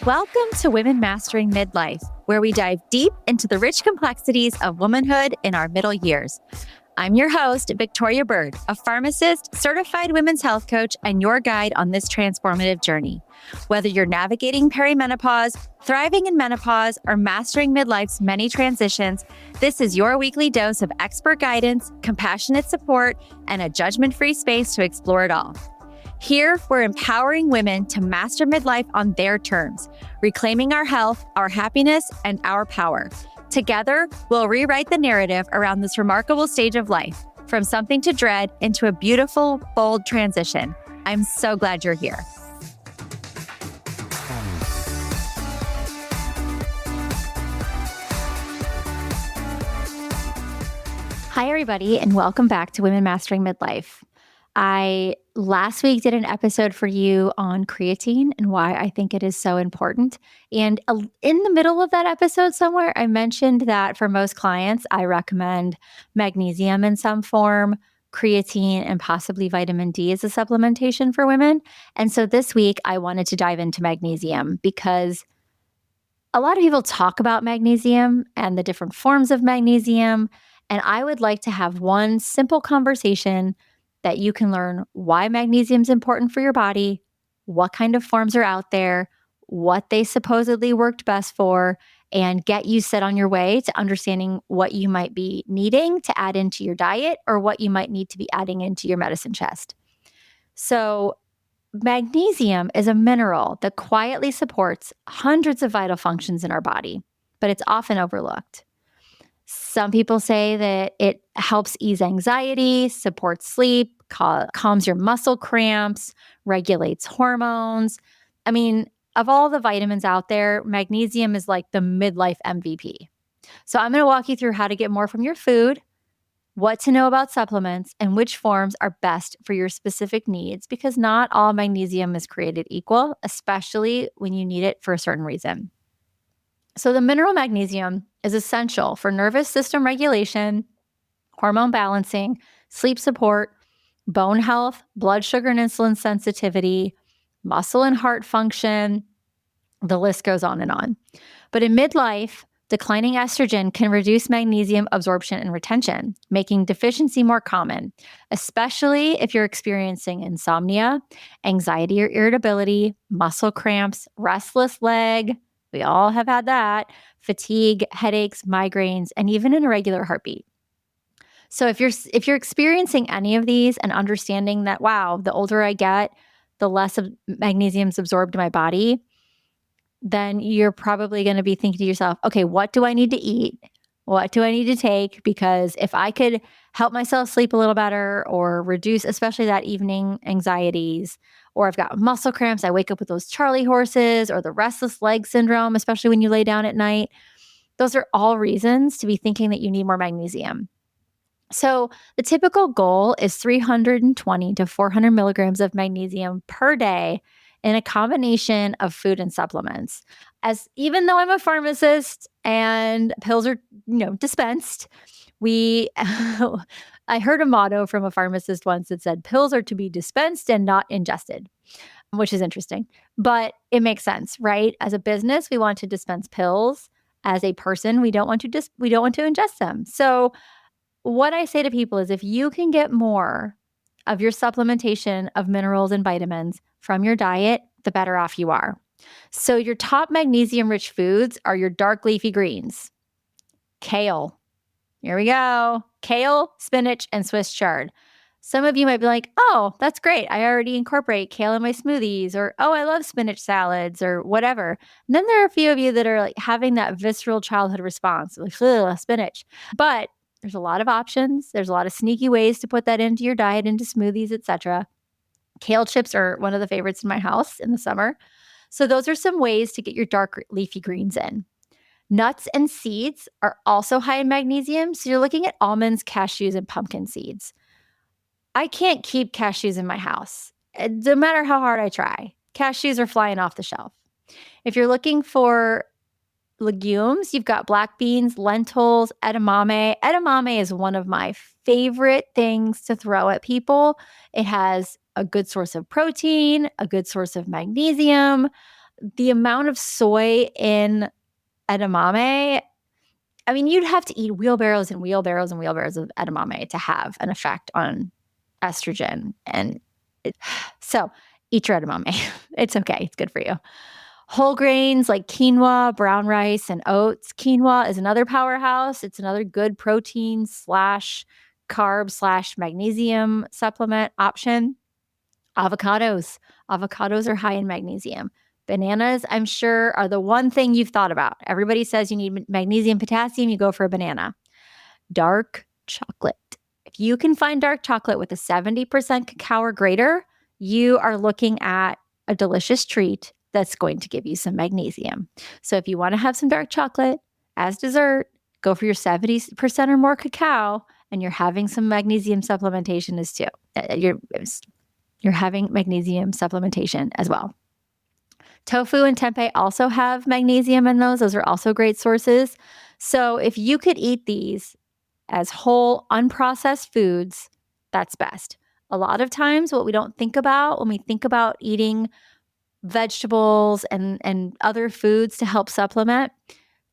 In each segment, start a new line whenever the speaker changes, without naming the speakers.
Welcome to Women Mastering Midlife, where we dive deep into the rich complexities of womanhood in our middle years. I'm your host, Victoria Byrd, a pharmacist, certified women's health coach, and your guide on this transformative journey. Whether you're navigating perimenopause, thriving in menopause, or mastering midlife's many transitions, this is your weekly dose of expert guidance, compassionate support, and a judgment-free space to explore it all. Here, we're empowering women to master midlife on their terms, reclaiming our health, our happiness, and our power. Together, we'll rewrite the narrative around this remarkable stage of life, from something to dread into a beautiful, bold transition. I'm so glad you're here. Hi, everybody, and welcome back to Women Mastering Midlife. I last week did an episode for you on creatine and why I think it is so important. And in the middle of that episode somewhere, I mentioned that for most clients, I recommend magnesium in some form, creatine, and possibly vitamin D as a supplementation for women. And so this week, I wanted to dive into magnesium because a lot of people talk about magnesium and the different forms of magnesium. And I would like to have one simple conversation that you can learn why magnesium is important for your body, what kind of forms are out there, what they supposedly worked best for, and get you set on your way to understanding what you might be needing to add into your diet or what you might need to be adding into your medicine chest. So magnesium is a mineral that quietly supports hundreds of vital functions in our body, but it's often overlooked. Some people say that it helps ease anxiety, supports sleep, calms your muscle cramps, regulates hormones. I mean, of all the vitamins out there, magnesium is like the midlife MVP. So I'm going to walk you through how to get more from your food, what to know about supplements, and which forms are best for your specific needs, because not all magnesium is created equal, especially when you need it for a certain reason. So the mineral magnesium is essential for nervous system regulation, hormone balancing, sleep support, bone health, blood sugar and insulin sensitivity, muscle and heart function. The list goes on and on. But in midlife, declining estrogen can reduce magnesium absorption and retention, making deficiency more common, especially if you're experiencing insomnia, anxiety or irritability, muscle cramps, restless leg. We all have had that, fatigue, headaches, migraines, and even an irregular heartbeat. So if you're experiencing any of these and understanding that, wow, the older I get, the less of magnesium is absorbed in my body, then you're probably going to be thinking to yourself, okay, what do I need to eat? What do I need to take? Because if I could help myself sleep a little better or reduce, especially that evening anxieties, or I've got muscle cramps, I wake up with those Charlie horses, or the restless leg syndrome, especially when you lay down at night, those are all reasons to be thinking that you need more magnesium. So the typical goal is 320 to 400 milligrams of magnesium per day in a combination of food and supplements. As even though I'm a pharmacist and pills are, dispensed, I heard a motto from a pharmacist once that said, pills are to be dispensed and not ingested, which is interesting, but it makes sense, right? As a business, we want to dispense pills. As a person, we don't want to ingest them. So what I say to people is if you can get more of your supplementation of minerals and vitamins from your diet, the better off you are. So your top magnesium-rich foods are your dark leafy greens. Kale. Here we go. Kale, spinach, and Swiss chard. Some of you might be like, oh, that's great. I already incorporate kale in my smoothies, or, oh, I love spinach salads, or whatever. And then there are a few of you that are like having that visceral childhood response, like, spinach. But there's a lot of options. There's a lot of sneaky ways to put that into your diet, into smoothies, etc. Kale chips are one of the favorites in my house in the summer. So those are some ways to get your dark leafy greens in. Nuts and seeds are also high in magnesium. So you're looking at almonds, cashews, and pumpkin seeds. I can't keep cashews in my house, no matter how hard I try. Cashews are flying off the shelf. If you're looking for legumes, you've got black beans, lentils, edamame. Edamame is one of my favorite things to throw at people. It has a good source of protein, a good source of magnesium. the amount of soy in edamame, I mean, you'd have to eat wheelbarrows and wheelbarrows and wheelbarrows of edamame to have an effect on estrogen. So eat your edamame. It's okay. It's good for you. Whole grains like quinoa, brown rice, and oats. Quinoa is another powerhouse. It's another good protein slash carb slash magnesium supplement option. Avocados. Avocados are high in magnesium. Bananas, I'm sure, are the one thing you've thought about. Everybody says you need magnesium, potassium, you go for a banana. Dark chocolate. If you can find dark chocolate with a 70% cacao or greater, you are looking at a delicious treat that's going to give you some magnesium. So if you want to have some dark chocolate as dessert, go for your 70% or more cacao, and you're having some magnesium supplementation as too. You're having magnesium supplementation as well. Tofu and tempeh also have magnesium in those. Those are also great sources. So if you could eat these as whole, unprocessed foods, that's best. A lot of times what we don't think about when we think about eating vegetables and other foods to help supplement,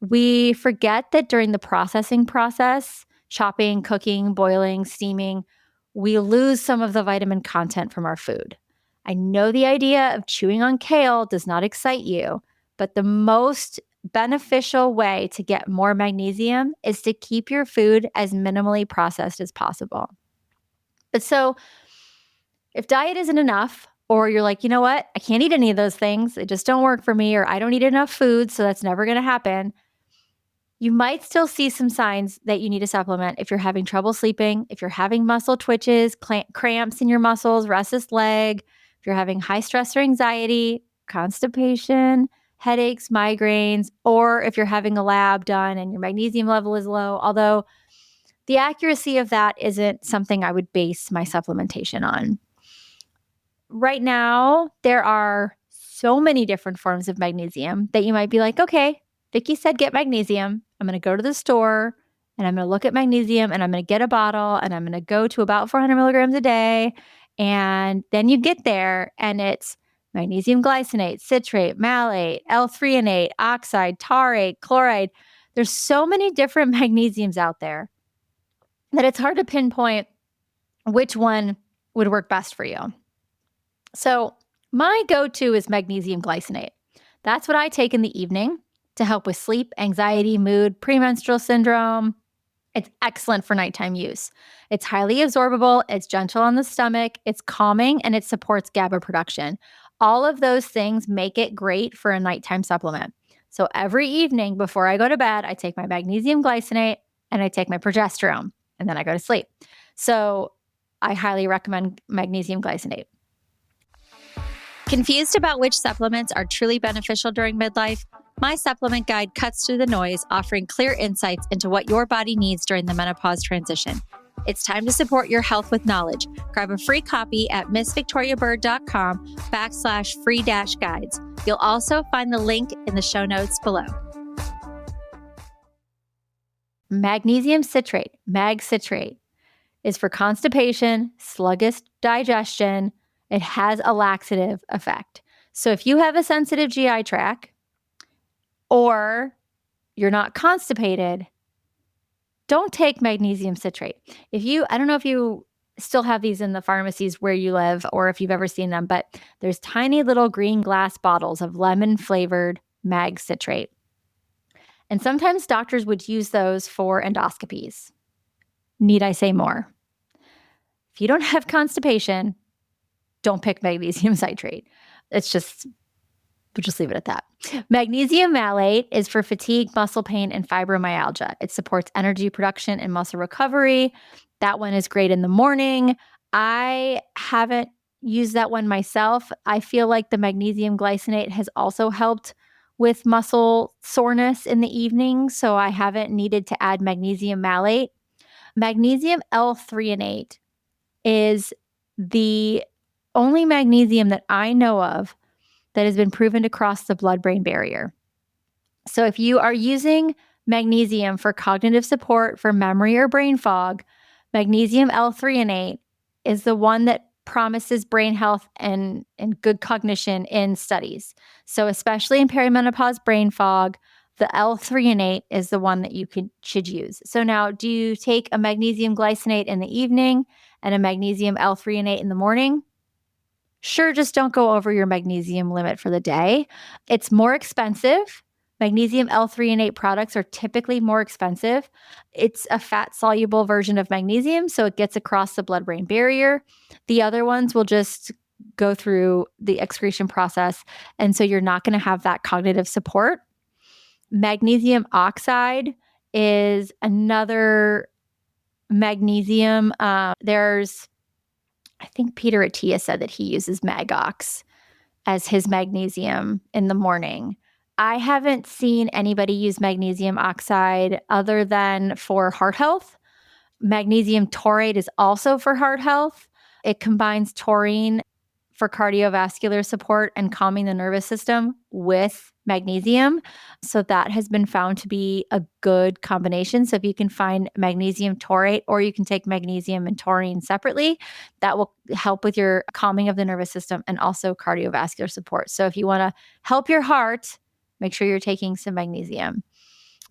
we forget that during the processing process, chopping, cooking, boiling, steaming, we lose some of the vitamin content from our food. I know the idea of chewing on kale does not excite you, but the most beneficial way to get more magnesium is to keep your food as minimally processed as possible. But so if diet isn't enough, or you're like, you know what, I can't eat any of those things, they just don't work for me, or I don't eat enough food, so that's never going to happen, you might still see some signs that you need to supplement if you're having trouble sleeping, if you're having muscle twitches, cramps in your muscles, restless leg, if you're having high stress or anxiety, constipation, headaches, migraines, or if you're having a lab done and your magnesium level is low, although the accuracy of that isn't something I would base my supplementation on. Right now, there are so many different forms of magnesium that you might be like, okay, Vicki said get magnesium. I'm going to go to the store and I'm going to look at magnesium and I'm going to get a bottle and I'm going to go to about 400 milligrams a day. And then you get there and it's magnesium glycinate, citrate, malate, L-threonate, oxide, taurate, chloride. There's so many different magnesiums out there that it's hard to pinpoint which one would work best for you. So my go-to is magnesium glycinate. That's what I take in the evening to help with sleep, anxiety, mood, premenstrual syndrome. It's excellent for nighttime use. It's highly absorbable, it's gentle on the stomach, it's calming, and it supports GABA production. All of those things make it great for a nighttime supplement. So every evening before I go to bed, I take my magnesium glycinate and I take my progesterone, and then I go to sleep. So I highly recommend magnesium glycinate. Confused about which supplements are truly beneficial during midlife? My supplement guide cuts through the noise, offering clear insights into what your body needs during the menopause transition. It's time to support your health with knowledge. Grab a free copy at missvictoriabyrd.com/free-guides. You'll also find the link in the show notes below. Magnesium citrate, mag citrate, is for constipation, sluggish digestion. It has a laxative effect. So if you have a sensitive GI tract or you're not constipated, don't take magnesium citrate. I don't know if you still have these in the pharmacies where you live or if you've ever seen them, but there's tiny little green glass bottles of lemon flavored mag citrate. And sometimes doctors would use those for endoscopies. Need I say more? If you don't have constipation, don't pick magnesium citrate. We'll just leave it at that. Magnesium malate is for fatigue, muscle pain, and fibromyalgia. It supports energy production and muscle recovery. That one is great in the morning. I haven't used that one myself. I feel like the magnesium glycinate has also helped with muscle soreness in the evening, so I haven't needed to add magnesium malate. Magnesium L-threonate is the only magnesium that I know of that has been proven to cross the blood-brain barrier. So if you are using magnesium for cognitive support for memory or brain fog, magnesium L-threonate is the one that promises brain health and good cognition in studies. So especially in perimenopause brain fog, the L-threonate is the one that you should use. So now, do you take a magnesium glycinate in the evening and a magnesium L-threonate in the morning? Sure, just don't go over your magnesium limit for the day. It's more expensive. Magnesium L-threonate products are typically more expensive. It's a fat-soluble version of magnesium, so it gets across the blood-brain barrier. The other ones will just go through the excretion process, and so you're not going to have that cognitive support. Magnesium oxide is another magnesium. I think Peter Attia said that he uses Magox as his magnesium in the morning. I haven't seen anybody use magnesium oxide other than for heart health. Magnesium taurate is also for heart health. It combines taurine for cardiovascular support and calming the nervous system with magnesium. So that has been found to be a good combination. So if you can find magnesium taurate, or you can take magnesium and taurine separately, that will help with your calming of the nervous system and also cardiovascular support. So if you want to help your heart, make sure you're taking some magnesium.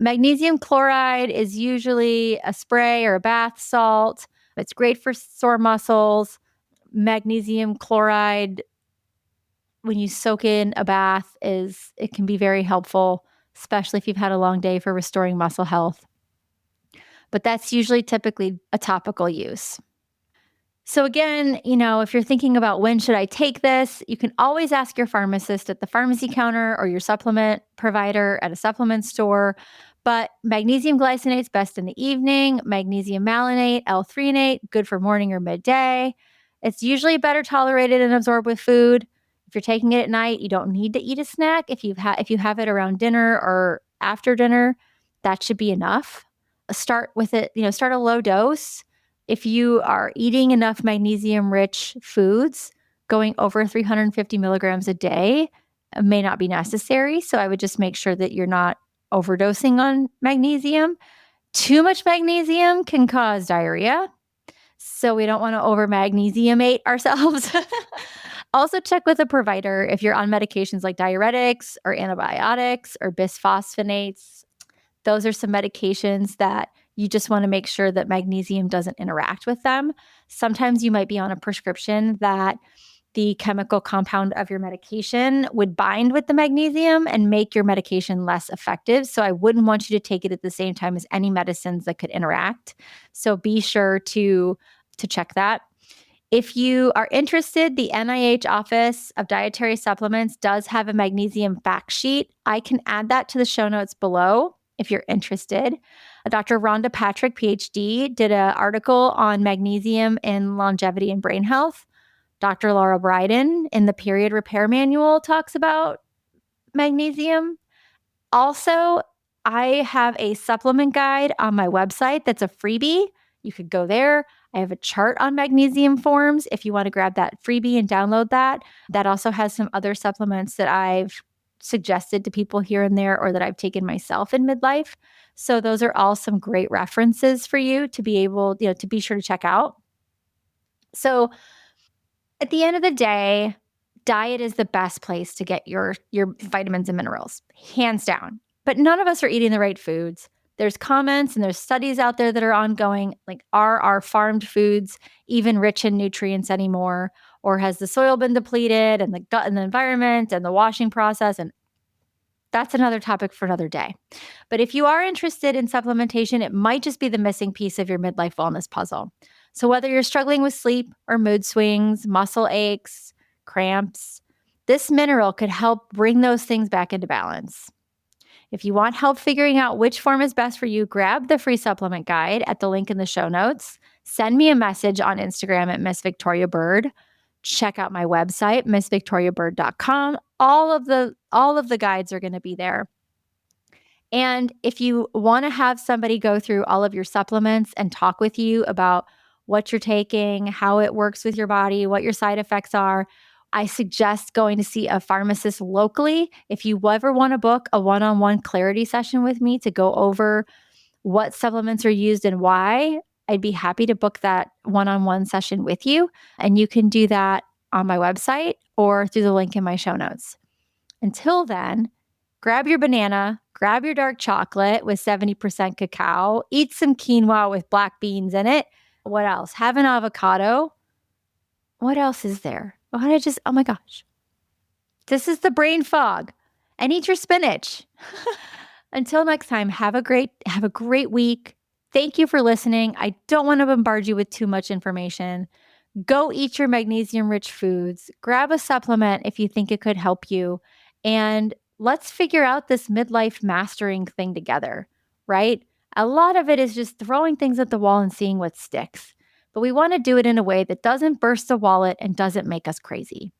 Magnesium chloride is usually a spray or a bath salt. It's great for sore muscles. Magnesium chloride, when you soak in a bath, it can be very helpful, especially if you've had a long day, for restoring muscle health. But that's usually typically a topical use. So again, if you're thinking about when should I take this, you can always ask your pharmacist at the pharmacy counter or your supplement provider at a supplement store. But magnesium glycinate is best in the evening. Magnesium malate, L-threonate, good for morning or midday. It's usually better tolerated and absorbed with food. If you're taking it at night, you don't need to eat a snack. If you have it around dinner or after dinner, that should be enough. Start with it, start a low dose. If you are eating enough magnesium-rich foods, going over 350 milligrams a day may not be necessary. So I would just make sure that you're not overdosing on magnesium. Too much magnesium can cause diarrhea. So we don't want to over magnesiumate ourselves. Also check with a provider if you're on medications like diuretics or antibiotics or bisphosphonates. Those are some medications that you just want to make sure that magnesium doesn't interact with them. Sometimes you might be on a prescription that the chemical compound of your medication would bind with the magnesium and make your medication less effective. So I wouldn't want you to take it at the same time as any medicines that could interact. So be sure to check that. If you are interested, the NIH Office of Dietary Supplements does have a magnesium fact sheet. I can add that to the show notes below if you're interested. Dr. Rhonda Patrick, PhD, did an article on magnesium in longevity and brain health. Dr. Laura Bryden in the Period Repair Manual talks about magnesium. Also, I have a supplement guide on my website that's a freebie. You could go there. I have a chart on magnesium forms if you want to grab that freebie and download that. That also has some other supplements that I've suggested to people here and there, or that I've taken myself in midlife. So those are all some great references for you to be able, to be sure to check out. So at the end of the day, diet is the best place to get your vitamins and minerals, hands down. But none of us are eating the right foods. There's comments and there's studies out there that are ongoing, like, are our farmed foods even rich in nutrients anymore? Or has the soil been depleted, and the gut and the environment and the washing process? And that's another topic for another day. But if you are interested in supplementation, it might just be the missing piece of your midlife wellness puzzle. So whether you're struggling with sleep or mood swings, muscle aches, cramps, this mineral could help bring those things back into balance. If you want help figuring out which form is best for you, grab the free supplement guide at the link in the show notes. Send me a message on Instagram at Miss Victoria Byrd. Check out my website, missvictoriabyrd.com. All of the guides are going to be there. And if you want to have somebody go through all of your supplements and talk with you about what you're taking, how it works with your body, what your side effects are, I suggest going to see a pharmacist locally. If you ever want to book a one-on-one clarity session with me to go over what supplements are used and why, I'd be happy to book that one-on-one session with you. And you can do that on my website or through the link in my show notes. Until then, grab your banana, grab your dark chocolate with 70% cacao, eat some quinoa with black beans in it. What else? Have an avocado. What else is there? Oh my gosh. This is the brain fog. And eat your spinach. Until next time, have a great week. Thank you for listening. I don't want to bombard you with too much information. Go eat your magnesium-rich foods. Grab a supplement if you think it could help you. And let's figure out this midlife mastering thing together, right? A lot of it is just throwing things at the wall and seeing what sticks. But we want to do it in a way that doesn't burst the wallet and doesn't make us crazy.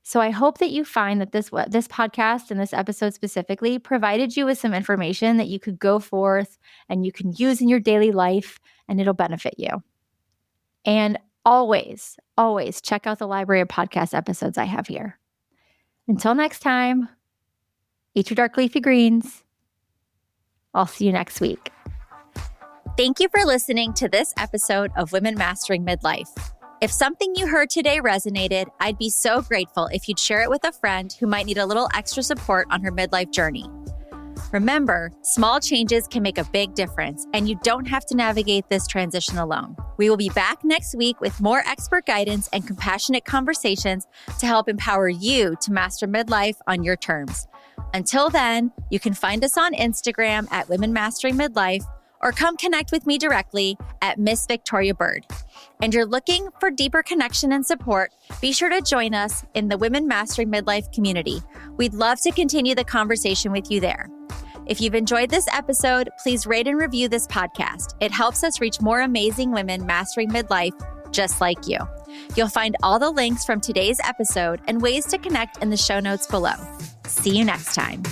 So I hope that you find that this podcast and this episode specifically provided you with some information that you could go forth and you can use in your daily life, and it'll benefit you. And always, always check out the library of podcast episodes I have here. Until next time, eat your dark leafy greens. I'll see you next week.
Thank you for listening to this episode of Women Mastering Midlife. If something you heard today resonated, I'd be so grateful if you'd share it with a friend who might need a little extra support on her midlife journey. Remember, small changes can make a big difference, and you don't have to navigate this transition alone. We will be back next week with more expert guidance and compassionate conversations to help empower you to master midlife on your terms. Until then, you can find us on Instagram at Women Mastering Midlife, or come connect with me directly at Miss Victoria Byrd. And you're looking for deeper connection and support, be sure to join us in the Women Mastering Midlife community. We'd love to continue the conversation with you there. If you've enjoyed this episode, please rate and review this podcast. It helps us reach more amazing women mastering midlife just like you. You'll find all the links from today's episode and ways to connect in the show notes below. See you next time.